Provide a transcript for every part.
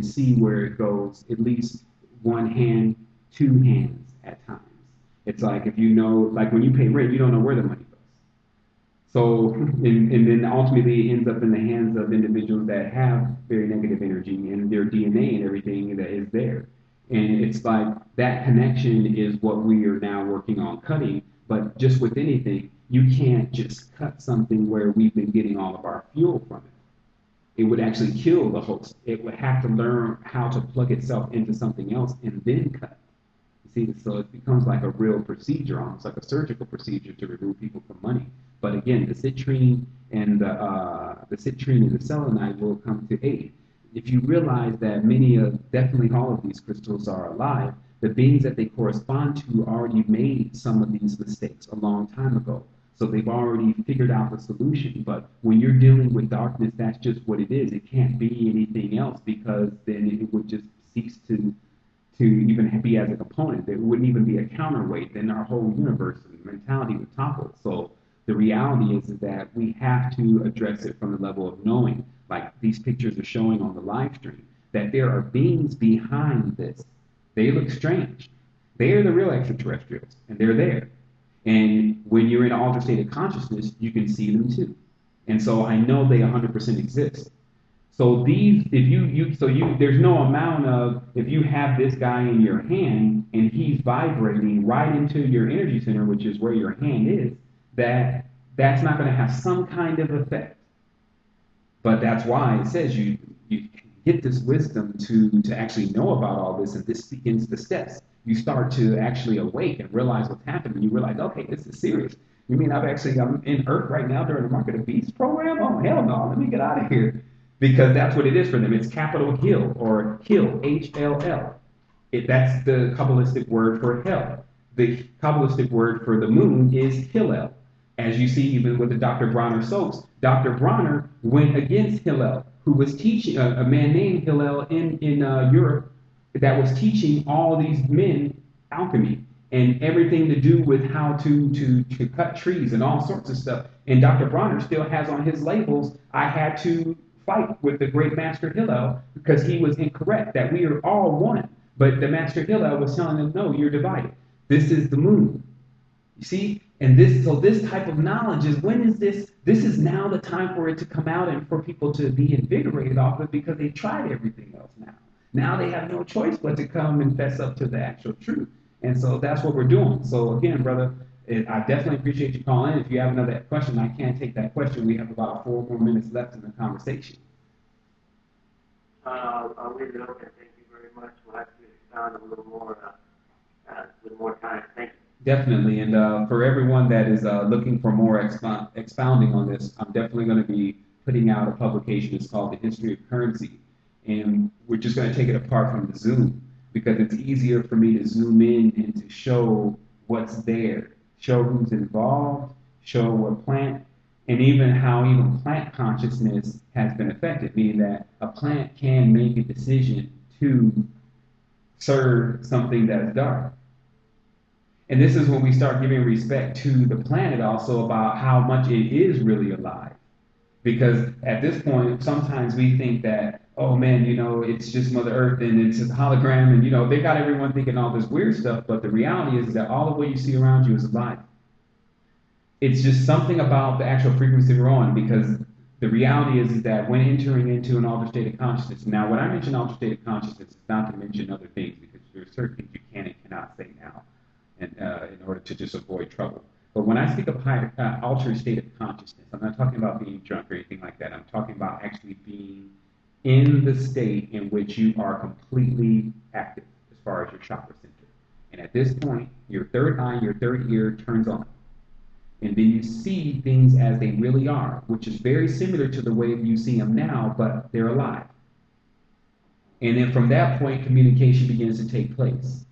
can see where it goes at least one hand, two hands at times. It's like if you know, like when you pay rent, you don't know where the money goes. So, and then ultimately it ends up in the hands of individuals that have very negative energy and their DNA and everything that is there. And it's like that connection is what we are now working on cutting. But just with anything, you can't just cut something where we've been getting all of our fuel from it. It would actually kill the host. It would have to learn how to plug itself into something else and then cut. See, so it becomes like a real procedure, almost like a surgical procedure to remove people from money. But again, the citrine and the citrine and the selenite will come to aid. If you realize that many of, definitely all of these crystals are alive, the beings that they correspond to already made some of these mistakes a long time ago. So they've already figured out the solution. But when you're dealing with darkness, that's just what it is. It can't be anything else because then it would just cease to even be as a component. There wouldn't even be a counterweight. Then our whole universe and mentality would topple. So the reality is that we have to address it from the level of knowing, like these pictures are showing on the live stream, that there are beings behind this. They look strange. They are the real extraterrestrials, and they're there. And when you're in an altered state of consciousness, you can see them too. And so I know they 100% exist. So these, there's no amount of, if you have this guy in your hand and he's vibrating right into your energy center, which is where your hand is, that's not going to have some kind of effect. But that's why it says you get this wisdom to actually know about all this, and this begins the steps. You start to actually awake and realize what's happening. You realize, okay, this is serious. You mean I'm in Earth right now during the Mark of the Beast program? Oh, hell no, let me get out of here. Because that's what it is for them. It's capital Hill, or Hill, H-L-L. That's the Kabbalistic word for hell. The Kabbalistic word for the moon is Hillel. As you see even with the Dr. Bronner soaps, Dr. Bronner went against Hillel, who was teaching, a man named Hillel in Europe that was teaching all these men alchemy and everything to do with how to cut trees and all sorts of stuff. And Dr. Bronner still has on his labels, I had to fight with the great Master Hillel because he was incorrect, that we are all one. But the Master Hillel was telling them, no, you're divided. This is the moon. You see? And this type of knowledge is, when is this? This is now the time for it to come out and for people to be invigorated off of it, because they've tried everything else now. Now they have no choice but to come and fess up to the actual truth. And so that's what we're doing. So again, brother, I definitely appreciate you calling in. If you have another question, I can't take that question. We have about 4 more minutes left in the conversation. I'll leave it open. Thank you very much. We'll have to expound a little more with more time. Thank you. Definitely. And for everyone that is looking for more expounding on this, I'm definitely going to be putting out a publication. It's called The History of Currency. And we're just going to take it apart from the Zoom, because it's easier for me to zoom in and to show what's there, show who's involved, show what plant, and even how even plant consciousness has been affected, meaning that a plant can make a decision to serve something that's dark. And this is when we start giving respect to the planet also about how much it is really alive. Because at this point, sometimes we think that, oh man, it's just Mother Earth and it's a hologram, and they got everyone thinking all this weird stuff, but the reality is that all of what you see around you is alive. It's just something about the actual frequency we're on, because the reality is that when entering into an altered state of consciousness, now when I mention altered state of consciousness, it's not to mention other things, because there are certain things you can and cannot say now, and in order to just avoid trouble. But when I speak of altered state of consciousness, I'm not talking about being drunk or anything like that. I'm talking about actually being in the state in which you are completely active as far as your chakra center. And at this point, your third eye, your third ear turns on. And then you see things as they really are, which is very similar to the way you see them now, but they're alive. And then from that point, communication begins to take place.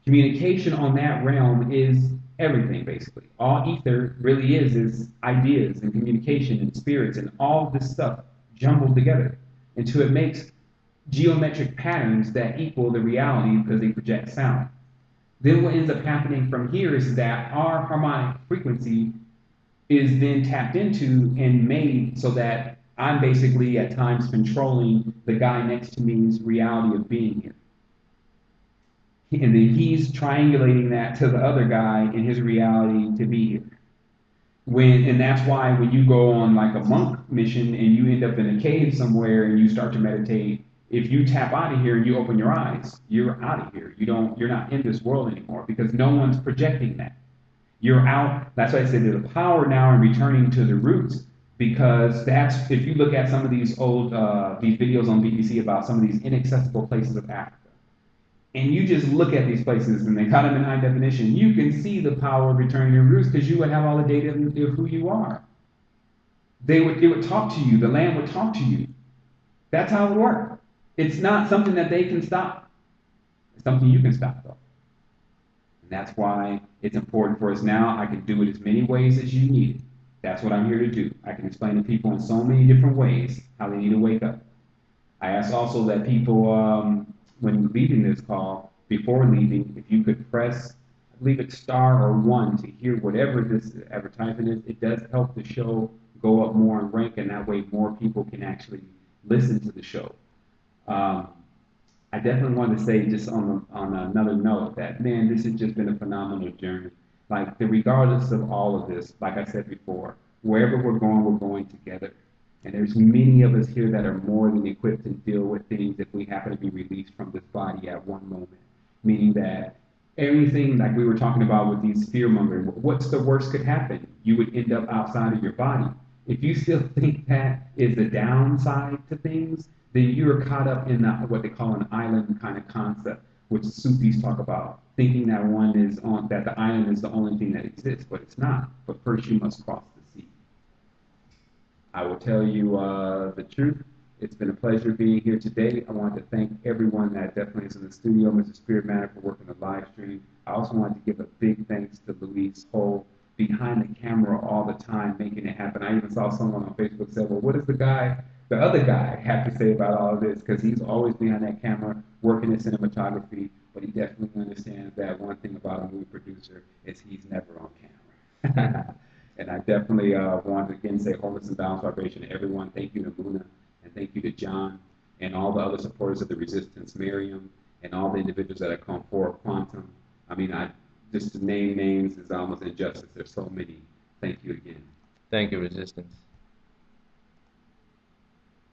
Communication on that realm is everything, basically. All ether really is ideas and communication and spirits and all this stuff jumbled together until it makes geometric patterns that equal the reality because they project sound. Then what ends up happening from here is that our harmonic frequency is then tapped into and made so that I'm basically at times controlling the guy next to me's reality of being here. And then he's triangulating that to the other guy in his reality to be here. And that's why when you go on like a monk mission and you end up in a cave somewhere and you start to meditate, if you tap out of here and you open your eyes, you're out of here. You're not in this world anymore because no one's projecting that. You're out. That's why I said there's a power now in returning to the roots, because that's, if you look at some of these old these videos on BBC about some of these inaccessible places of Africa, and you just look at these places and they cut them in high definition, you can see the power of returning your roots because you would have all the data of who you are. It would talk to you. The land would talk to you. That's how it would work. It's not something that they can stop. It's something you can stop, though. And that's why it's important for us now. I can do it as many ways as you need it. That's what I'm here to do. I can explain to people in so many different ways how they need to wake up. I ask also that people, when leaving this call, before leaving, if you could press, I believe it's star or one to hear whatever this advertisement is. It does help the show go up more in rank, and that way more people can actually listen to the show. I definitely want to say, just on another note, that man, this has just been a phenomenal journey. Like, regardless of all of this, like I said before, wherever we're going together. And there's many of us here that are more than equipped to deal with things if we happen to be released from this body at one moment. Meaning that everything, like we were talking about with these fear mongering, what's the worst could happen? You would end up outside of your body. If you still think that is the downside to things, then you're caught up in what they call an island kind of concept, which Sufis talk about, thinking that that the island is the only thing that exists, but it's not. But first you must cross the sea. I will tell you the truth. It's been a pleasure being here today. I want to thank everyone that definitely is in the studio, Mr. Spirit Matter, for working the live stream. I also want to give a big thanks to Luis Cole, behind the camera all the time, making it happen. I even saw someone on Facebook say, well, what does the other guy, have to say about all of this? Because he's always behind that camera, working in cinematography, but he definitely understands that one thing about a movie producer is he's never on camera. And I definitely want to again say wholeness and balance vibration to everyone. Thank you to Luna, and thank you to John, and all the other supporters of the resistance, Miriam, and all the individuals that have come forward, Quantum. I mean, just to name names is almost injustice. There's so many. Thank you again. Thank you, Resistance.